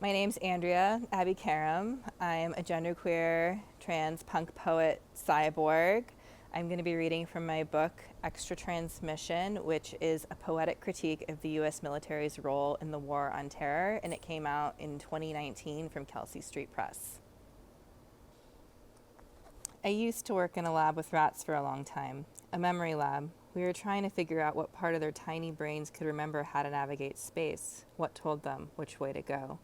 My name's Andrea Abi-Karam. I'm a genderqueer, trans punk poet cyborg. I'm going to be reading from my book, EXTRATRANSMISSION, which is a poetic critique of the U.S. military's role in the War on Terror, and it came out in 2019 from Kelsey Street Press. I used to work in a lab with rats for a long time, a memory lab. We were trying to figure out what part of their tiny brains could remember how to navigate space, what told them which way to go.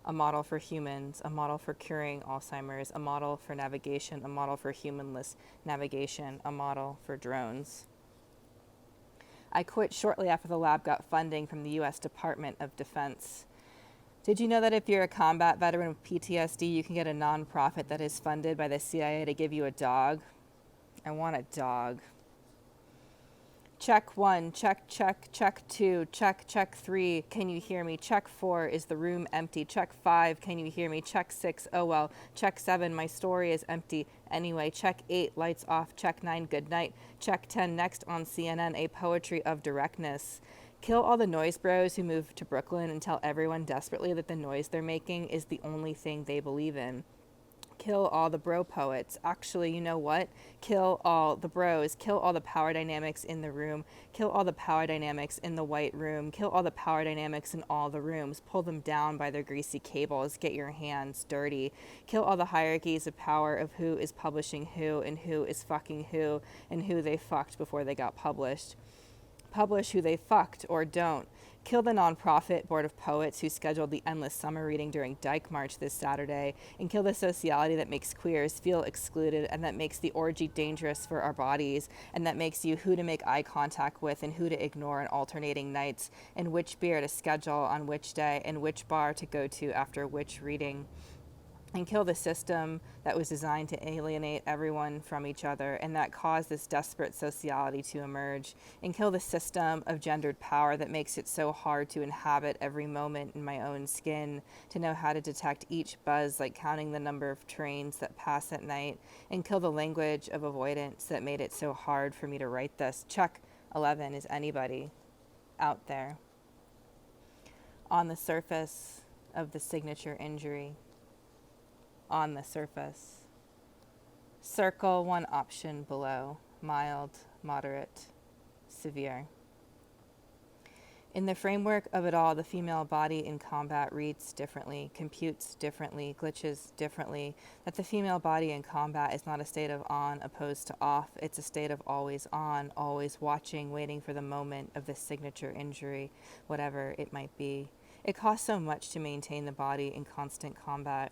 A model for humans, a model for curing Alzheimer's, a model for navigation, a model for humanless navigation, a model for drones. I quit shortly after the lab got funding from the U.S. Department of Defense. Did you know that if you're a combat veteran with PTSD, you can get a nonprofit that is funded by the CIA to give you a dog? I want a dog. Check 1, check 2, check 3, can you hear me? Check 4, is the room empty? Check 5, can you hear me? Check 6, oh well. Check 7, my story is empty. Anyway, check 8, lights off. Check 9, good night. Check 10, next on CNN, a poetry of directness. Kill all the noise bros who move to Brooklyn and tell everyone desperately that the noise they're making is the only thing they believe in. Kill all the bro poets. Actually, you know what? Kill all the bros. Kill all the power dynamics in the room. Kill all the power dynamics in the white room. Kill all the power dynamics in all the rooms. Pull them down by their greasy cables. Get your hands dirty. Kill all the hierarchies of power of who is publishing who and who is fucking who and who they fucked before they got published. Publish who they fucked or don't. Kill the nonprofit board of poets who scheduled the endless summer reading during Dyke March this Saturday, and kill the sociality that makes queers feel excluded and that makes the orgy dangerous for our bodies and that makes you who to make eye contact with and who to ignore on alternating nights and which beer to schedule on which day and which bar to go to after which reading. And kill the system that was designed to alienate everyone from each other and that caused this desperate sociality to emerge. And kill the system of gendered power that makes it so hard to inhabit every moment in my own skin, to know how to detect each buzz like counting the number of trains that pass at night. And kill the language of avoidance that made it so hard for me to write this. Check 11, is anybody out there? On the surface of the signature injury. On the surface. Circle one option below, mild, moderate, severe. In the framework of it all, the female body in combat reads differently, computes differently, glitches differently, that the female body in combat is not a state of on opposed to off, it's a state of always on, always watching, waiting for the moment of the signature injury, whatever it might be. It costs so much to maintain the body in constant combat.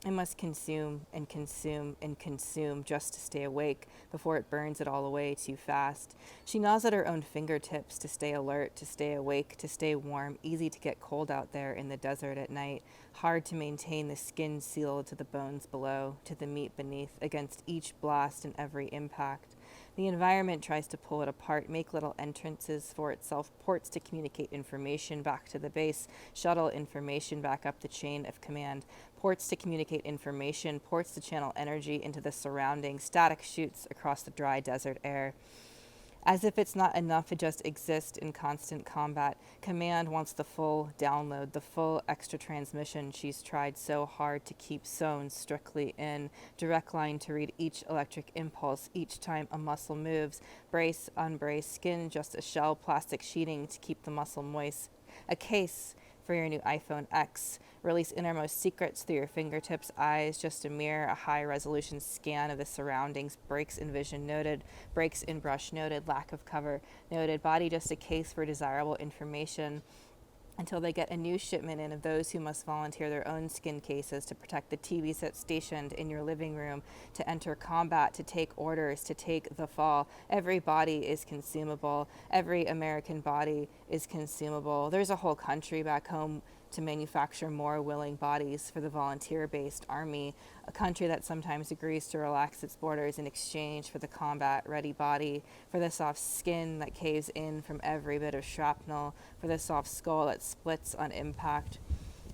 It must consume and consume and consume just to stay awake before it burns it all away too fast. She gnaws at her own fingertips to stay alert, to stay awake, to stay warm. Easy to get cold out there in the desert at night. Hard to maintain the skin sealed to the bones below, to the meat beneath, against each blast and every impact. The environment tries to pull it apart, make little entrances for itself, ports to communicate information back to the base, shuttle information back up the chain of command, ports to communicate information, ports to channel energy into the surrounding, static shoots across the dry desert air. As if it's not enough to just exist in constant combat, command wants the full download, the full extra transmission she's tried so hard to keep sewn strictly in. Direct line to read each electric impulse each time a muscle moves. Brace, unbrace, skin just a shell, plastic sheeting to keep the muscle moist. A case for your new iPhone X. Release innermost secrets through your fingertips, eyes, just a mirror, a high-resolution scan of the surroundings, breaks in vision noted, breaks in brush noted, lack of cover noted, body just a case for desirable information until they get a new shipment in of those who must volunteer their own skin cases to protect the TV set stationed in your living room, to enter combat, to take orders, to take the fall. Every body is consumable. Every American body is consumable. There's a whole country back home to manufacture more willing bodies for the volunteer-based army, a country that sometimes agrees to relax its borders in exchange for the combat-ready body, for the soft skin that caves in from every bit of shrapnel, for the soft skull that splits on impact,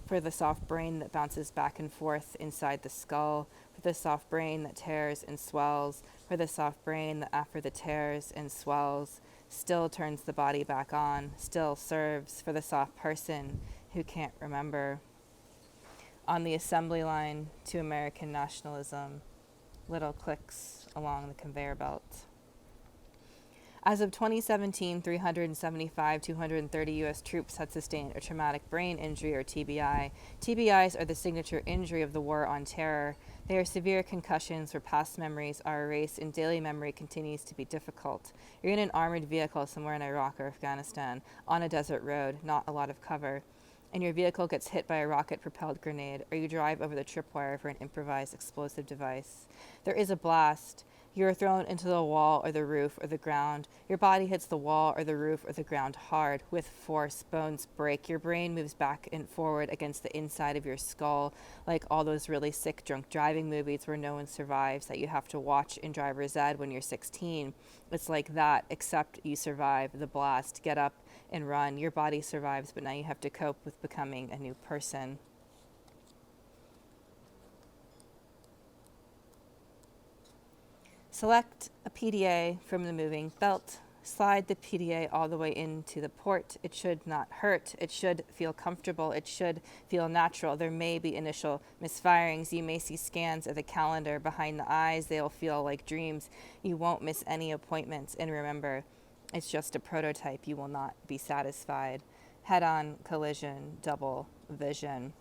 for the soft brain that bounces back and forth inside the skull, for the soft brain that tears and swells, for the soft brain that after the tears and swells still turns the body back on, still serves for the soft person who can't remember. on the assembly line to American nationalism, little clicks along the conveyor belt. As of 2017, 375, 230 U.S. troops had sustained a traumatic brain injury, or TBI. TBIs are the signature injury of the War on Terror. They are severe concussions where past memories are erased and daily memory continues to be difficult. You're in an armored vehicle somewhere in Iraq or Afghanistan, on a desert road, not a lot of cover, and your vehicle gets hit by a rocket-propelled grenade, or you drive over the tripwire for an improvised explosive device. There is a blast. You are thrown into the wall or the roof or the ground. Your body hits the wall or the roof or the ground hard, with force. Bones break. Your brain moves back and forward against the inside of your skull, like all those really sick drunk driving movies where no one survives that you have to watch in driver's ed when you're 16. It's like that, except you survive the blast. Get up and run. Your body survives, but now you have to cope with becoming a new person. Select a PDA from the moving belt. Slide the PDA all the way into the port. It should not hurt. It should feel comfortable. It should feel natural. There may be initial misfirings. You may see scans of the calendar behind the eyes. They'll feel like dreams. You won't miss any appointments. And remember, it's just a prototype. You will not be satisfied. Head-on collision, double vision.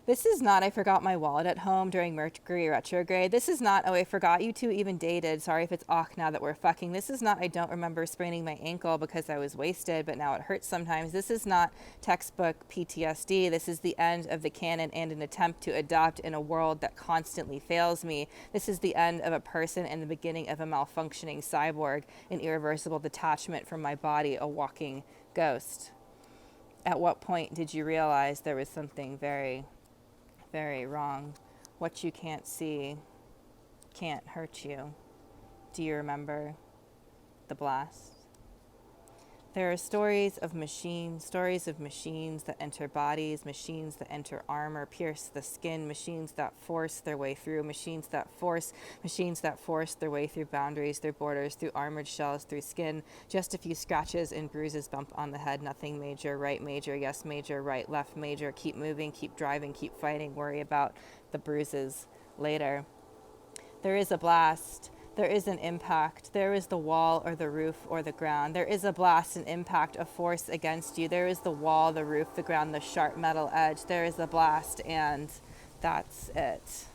This is not, I forgot my wallet at home during Mercury retrograde. This is not, oh, I forgot you two even dated. Sorry if it's now that we're fucking. This is not, I don't remember spraining my ankle because I was wasted, but now it hurts sometimes. This is not textbook PTSD. This is the end of the canon and an attempt to adopt in a world that constantly fails me. This is the end of a person and the beginning of a malfunctioning cyborg, an irreversible detachment from my body, a walking ghost. At what point did you realize there was something very wrong? What you can't see can't hurt you. Do you remember the blast? There are stories of machines that enter bodies, machines that enter armor, pierce the skin, machines that force their way through, machines that force their way through boundaries, through borders, through armored shells, through skin. Just a few scratches and bruises, bump on the head, nothing major. Right major, yes major, right, left major. Keep moving, keep driving, keep fighting. Worry about the bruises later. There is a blast. There is an impact. There is the wall or the roof or the ground. There is a blast, an impact, a force against you. There is the wall, the roof, the ground, the sharp metal edge. There is a blast, and that's it.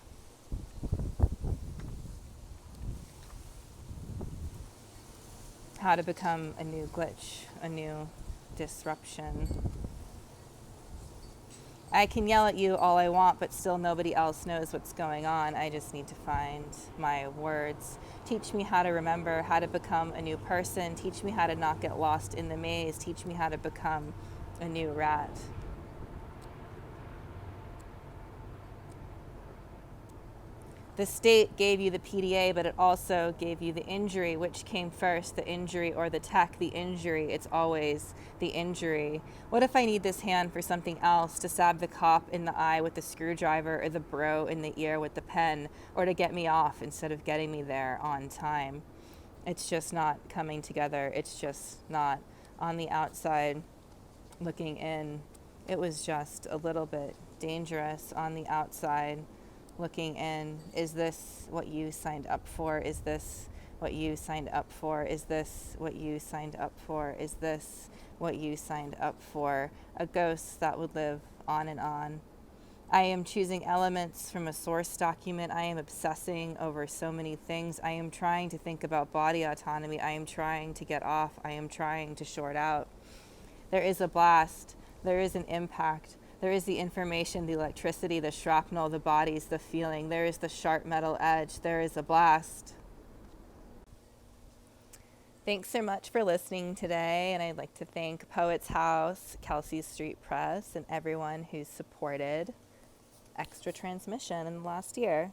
How to become a new glitch, a new disruption. I can yell at you all I want, but still nobody else knows what's going on. I just need to find my words. Teach me how to remember, how to become a new person. Teach me how to not get lost in the maze. Teach me how to become a new rat. The state gave you the PDA, but it also gave you the injury. Which came first, the injury or the tech? The injury. It's always the injury. What if I need this hand for something else, to stab the cop in the eye with the screwdriver, or the bro in the ear with the pen, or to get me off instead of getting me there on time? It's just not coming together. It's just not. On the outside, looking in, it was just a little bit dangerous. On the outside, looking in, is this what you signed up for? Is this what you signed up for? Is this what you signed up for? Is this what you signed up for? A ghost that would live on and on. I am choosing elements from a source document. I am obsessing over so many things. I am trying to think about body autonomy. I am trying to get off. I am trying to short out. There is a blast. There is an impact. There is the information, the electricity, the shrapnel, the bodies, the feeling. There is the sharp metal edge. There is a blast. Thanks so much for listening today, and I'd like to thank Poets House, Kelsey Street Press, and everyone who's supported Extra Transmission in the last year.